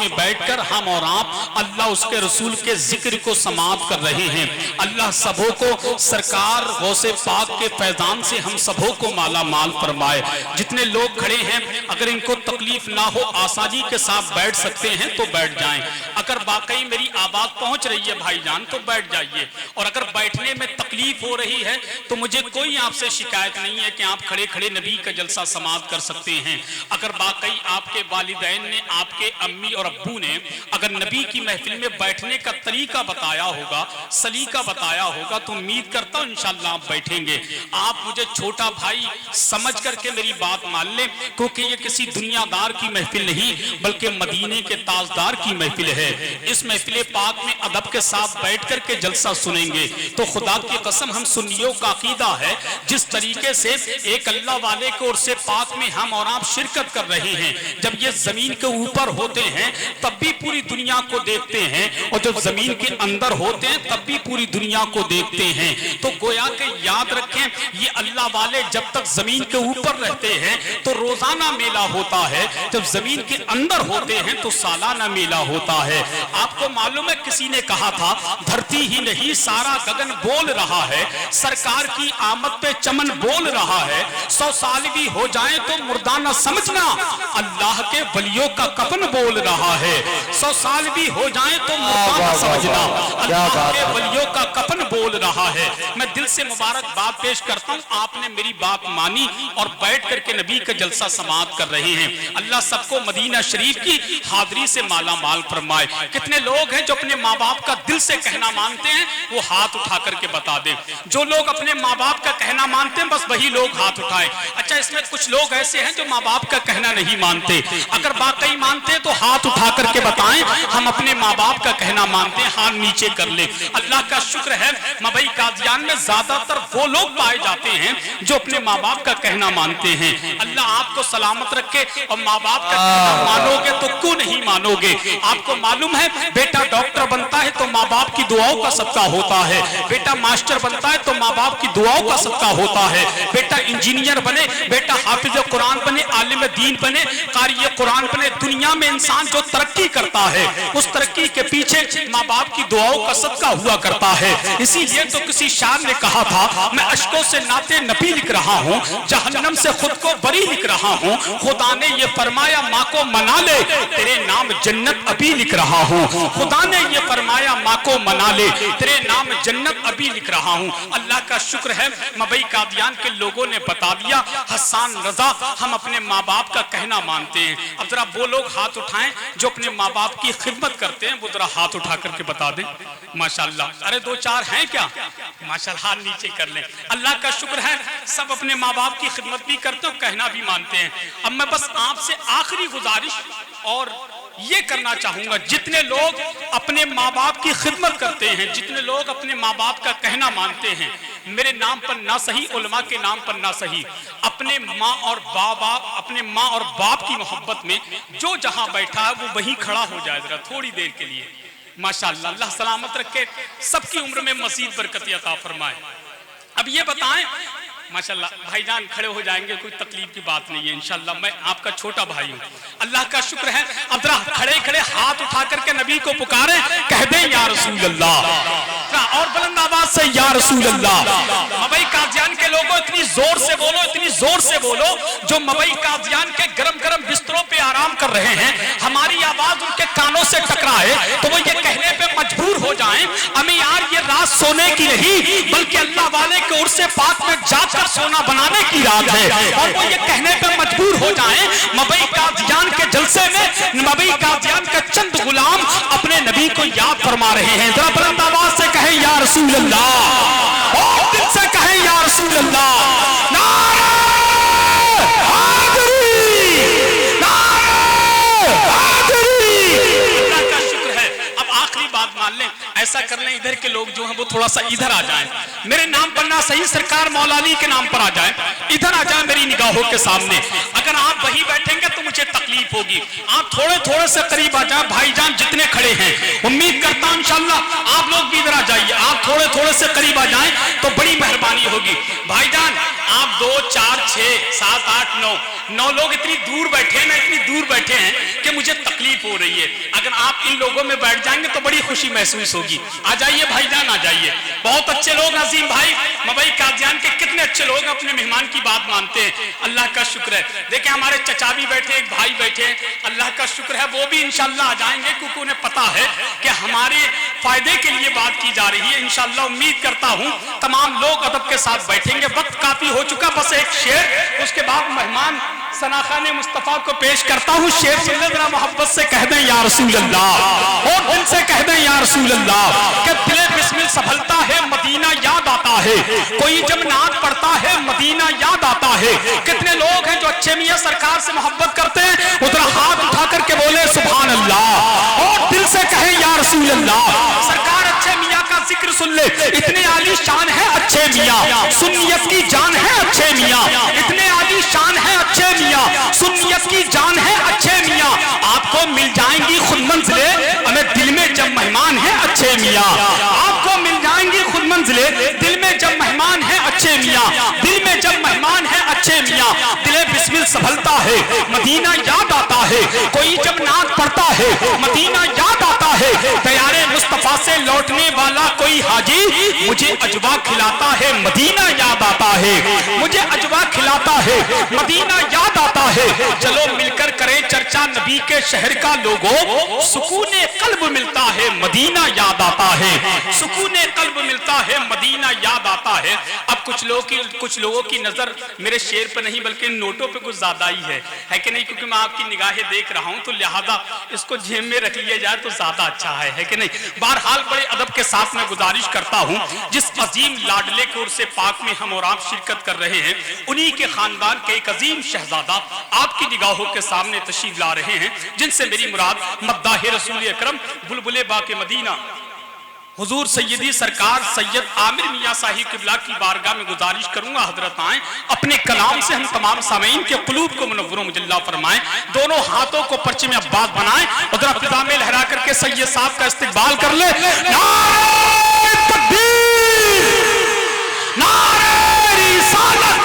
में बैठकर हम और आप अल्लाह उसके रसूल के जिक्र को समाअत कर रहे हैं। अल्लाह सबों को सरकार गौसे पाक के फैजान से हम सबों को माला माल फरमाए। जितने लोग खड़े हैं अगर इनको तकलीफ ना हो आसानी के साथ बैठ सकते हैं तो बैठ जाएं। अगर वाकई मेरी आवाज पहुंच रही है भाईजान तो बैठ जाइए, और अगर बैठने में तकलीफ हो रही है तो मुझे कोई आपसे शिकायत नहीं है कि आप खड़े खड़े नबी का जलसा समाअत कर सकते हैं। अगर वाकई आपके वालिदैन ने, आपके अम्मी और अब्बू ने अगर नबी की महफिल में बैठने का तरीका बताया होगा, सलीका बताया होगा, तो उम्मीद करता हूं इंशाअल्लाह आप बैठेंगे। आप मुझे छोटा भाई समझ करके मेरी बात मान लें, क्योंकि ये किसी दुनियादार की महफिल नहीं बल्कि मदीने के ताजदार की महफिल है। इस महफिल पाक में अदब के साथ बैठ करके जलसा सुनेंगे तो खुदा की कसम हम सुन्नियों का अकीदा है जिस तरीके से एक अल्लाह वाले की ओर से पाक में हम और आप शिरकत कर रहे हैं। जब ये जमीन के ऊपर होते हैं तब भी पूरी दुनिया को देखते हैं, और जब जमीन के अंदर होते हैं तब भी पूरी दुनिया को देखते हैं। तो गोया के याद रखें ये अल्लाह वाले जब तक जमीन के ऊपर रहते हैं तो रोजाना मेला होता है, जब जमीन के अंदर होते हैं तो सालाना मेला होता है। आपको मालूम है किसी ने कहा था धरती ही नहीं सारा गगन बोल रहा है, सरकार की आमद पे चमन बोल रहा है। 100 साल भी हो जाए तो मुर्दा न समझना, अल्लाह के वलियों का कफन बोल रहा है। 100 साल भी हो जाए तो मुर्दा न समझना, अल्लाह के वलियों का कफन बोल रहा है। मैं दिल से मुबारकबाद पेश करता हूँ, आपने मेरी बात मानी और बैठ करके नबी का जलसा समाअत कर रहे हैं। अल्लाह सबको मदीना शरीफ की हाजिरी से माला माल फरमाए। कितने लोग हैं जो अपने माँ बाप का दिल से कहना मानते हैं, वो हाथ उठा करके बता दें। जो लोग अपने माँ बाप का कहना मानते हैं बस वही लोग हाथ उठाएं। अच्छा, इसमें कुछ लोग ऐसे हैं जो माँ बाप का कहना नहीं मानते, अगर वाकई मानते हैं तो हाथ उठा करके बताएं हम अपने माँ बाप का कहना मानते हैं, हाथ नीचे कर ले। अल्लाह का शुक्र है मबई कादियान में ज्यादातर वो लोग पाए जाते हैं जो अपने माँ बाप का कहना मानते हैं। अल्लाह आपको सलामत रखे। और माँ बाप का कहना मानोगे तो क्यों नहीं मानोगे? आपको मालूम है बेटा डॉक्टर बनता है तो माँ बाप की दुआओं का सदका होता है, बेटा मास्टर बनता है तो माँ बाप की दुआओं का सदका होता है, बेटा इंजीनियर बने, बेटा हाफिज कुरान बने, आलिम दीन बने, कारी कुरान बने। दुनिया में इंसान जो तरक्की करता है उस तरक्की के पीछे माँ बाप की दुआओं का सदका हुआ करता है। इसीलिए तो किसी शायर ने कहा था मैं अश्कों से नाते नबी लिख रहा हूँ, जहन्नम से खुद को बरी लिख रहा हूँ। खुदा ने ये फरमाया माँ को मना ले, तेरे नाम जन्नत अभी लिख रहा हूँ। खुदा ने ये फरमाया माँ को मना ले, तेरे नाम जन्नत अभी लिख रहा हूँ। अल्लाह का शुक्र है मबई कादियान के लोगों ने बता दिया हसन रजा हम अपने माँ बाप का कहना मानते हैं। अब जरा वो लोग हाथ उठाएं जो अपने माँ बाप की खिदमत करते हैं, वो जरा हाथ उठा करके बता दें। माशाल्लाह, अरे 2-4 हैं क्या? माशाल्लाह, हाथ नीचे कर लें। अल्लाह का शुक्र है सब अपने माँ बाप की खिदमत भी करते हैं, कहना भी मानते हैं। अब मैं बस आपसे आखिरी गुजारिश और ये करना चाहूंगा, जितने लोग अपने माँ बाप की खिदमत करते हैं, जितने लोग अपने माँ बाप का कहना मानते हैं, मेरे नाम पर ना सही, उलमा के नाम पर ना सही, अपने माँ और अपने माँ और बाप की मोहब्बत में जो जहां बैठा है वो वहीं खड़ा हो जाए जरा थोड़ी देर के लिए। माशाअल्लाह, अल्लाह सलामत रखे, सबकी उम्र में मज़ीद बरकत अता फरमाए। अब ये बताएं माशाल्लाह, भाईजान खड़े हो जाएंगे, कोई तकलीफ की बात नहीं है इंशाल्लाह, मैं आपका छोटा भाई हूँ। अल्लाह का शुक्र है अब जरा खड़े खड़े हाथ उठा करके नबी को पुकारे, कह दें या रसूल अल्लाह, और बुलंद आवाज से या रसूल अल्लाह। मबई कादियान के लोगों इतनी जोर से बोलो, इतनी जोर से बोलो, जो मबई कादियान के गरम गरम बिस्तरों पे आराम कर रहे हैं, हमारी आवाज उनके कानों से टकराए तो वो ये कहने पे मजबूर हो जाएं अमी यार ये रात सोने की नहीं बल्कि अल्लाह वाले के उर्स पाक में जाकर सोना बनाने की रात है। और वो ये कहने पे मजबूर हो जाएं मबई कादियान के जलसे में मबई कादियान के चंद गुलाम अपने नबी को याद फरमा रहे हैं। जरा बुलंद आवाज से कहें या रसूल अल्लाह, और दिल से कहें या रसूल अल्लाह। नारे हाज़िरी, नारे हाज़िरी। अल्लाह का शुक्र है। अब आखिरी बात मान लें, ऐसा कर लें इधर के लोग जो हैं वो थोड़ा सा इधर आ जाएं, मेरे नाम पर ना सही सरकार मौला अली के नाम पर आ जाए, इधर आ जाए मेरी निगाहों के सामने। अगर आप वहीं बैठेंगे तो मुझे तकलीफ होगी, आप थोड़े थोड़े से करीब आ जाए। भाईजान जितने खड़े हैं उम्मीद करता हूं इंशाअल्लाह आप लोग भी इधर आ जाइए, आप थोड़े थोड़े से करीब आ जाएं तो बड़ी मेहरबानी होगी। भाईजान आप 2, 4, 6, 7, 8, 9 9 लोग इतनी दूर बैठे हैं ना, इतनी दूर बैठे हैं कि मुझे तकलीफ हो रही है। अगर आप इन लोगों में बैठ जाएंगे तो बड़ी खुशी महसूस होगी। आ जाइए भाईजान, आ जाइए। बहुत अच्छे लोग अजीम भाई मवई कादियान के कितने अच्छे लोग अपने मेहमान की बात मानते हैं, अल्लाह का शुक्र है। देखिए हमारे चचा भी बैठे, एक भाई बैठे, अल्लाह का शुक्र है वो भी इंशाल्लाह आ जाएंगे, क्योंकि उन्हें पता है कि हमारे फायदे के लिए बात की जा रही है। इंशाल्लाह उम्मीद करता हूं तमाम लोग अदब के साथ बैठेंगे। वक्त काफी हो चुका, बस एक शेर, उसके बाद मेहमान सनाखाने मुस्तफा को पेश करता हूं। शेर सुन ले जरा, मोहब्बत से कह दें या रसूल अल्लाह, और दिल से कह दें या रसूल अल्लाह। कि दिले बिस्मिल संभलता है, मदीना याद आता है। कोई जब नात पढ़ता है, मदीना याद आता है। कितने लोग हैं जो अच्छे मियां सरकार से मोहब्बत करते हैं, उधर हाथ उठा करके बोले सुभान अल्लाह, और दिल से कहे या रसूल अल्लाह। सरकार अच्छे मियां का जिक्र सुन ले, इतने आली शान है अच्छे मियां, सुन्नियत की जान है अच्छे मियां, इतने आली शान है अच्छे मियां, सुन्नियत की जान है अच्छे मियां। आपको मिल जाएंगी खुद मंजिले, हमें दिल में जब मेहमान है अच्छे मियां। आपको मिल जाएंगी खुद मंजिले, दिल में जब मेहमान है अच्छे मियां, दिल में जब मेहमान है अच्छे मियां। दिले बिस्मिल संभलता है, मदीना याद आता है। कोई जब नात पढ़ता है, मदीना याद आता है। तैयारे मुस्तफा से लौटने वाला कोई हाजी, मुझे अजवा खिलाता है, मदीना याद आता है। मुझे अजवा खिलाता है, मदीना याद आता है। चलो मिलकर करें चर्चा नबी के शहर का लोगों, सुकूने कल्ब मिलता है, मदीना याद आता है। सुकूने कल्ब मिलता है, मदीना याद आता है। अब कुछ लोगों की नजर मेरे शेर पर नहीं बल्कि नोटों पे कुछ ज्यादा ही है कि नहीं, क्योंकि मैं आपकी निगाहें देख रहा हूं, तो लिहाजा इसको जेब में रख लिया जाए तो ज्यादा अच्छा है कि नहीं। बहरहाल बड़े अदब के साथ मैं गुजारिश करता हूं, जिस अजीम लाडले के उर्से पाक में हम और आप शिरकत कर रहे हैं, उन्हीं के खानदान के एक अजीम शहजादा आपकी निगाहों के सामने तशरीफ ला रहे हैं, जिनसे मेरी मुराद मद्दाह रसूल अकरम बुलबुले बाके मदीना हुजूर सैयदी सरकार सैयद आमिर मियां साहिब किबला की बारगाह में गुजारिश करूंगा, हजरत आए अपने कलाम से हम तमाम सामीन के कुलूब को मुनव्वर मुजल्ला फरमाएं। दोनों हाथों को पर्चे में अब्बास बनाएं और जरा फिजा में लहरा करके सैयद साहब का इस्तकबाल कर ले। नारे तकबीर, नारे रिसालत,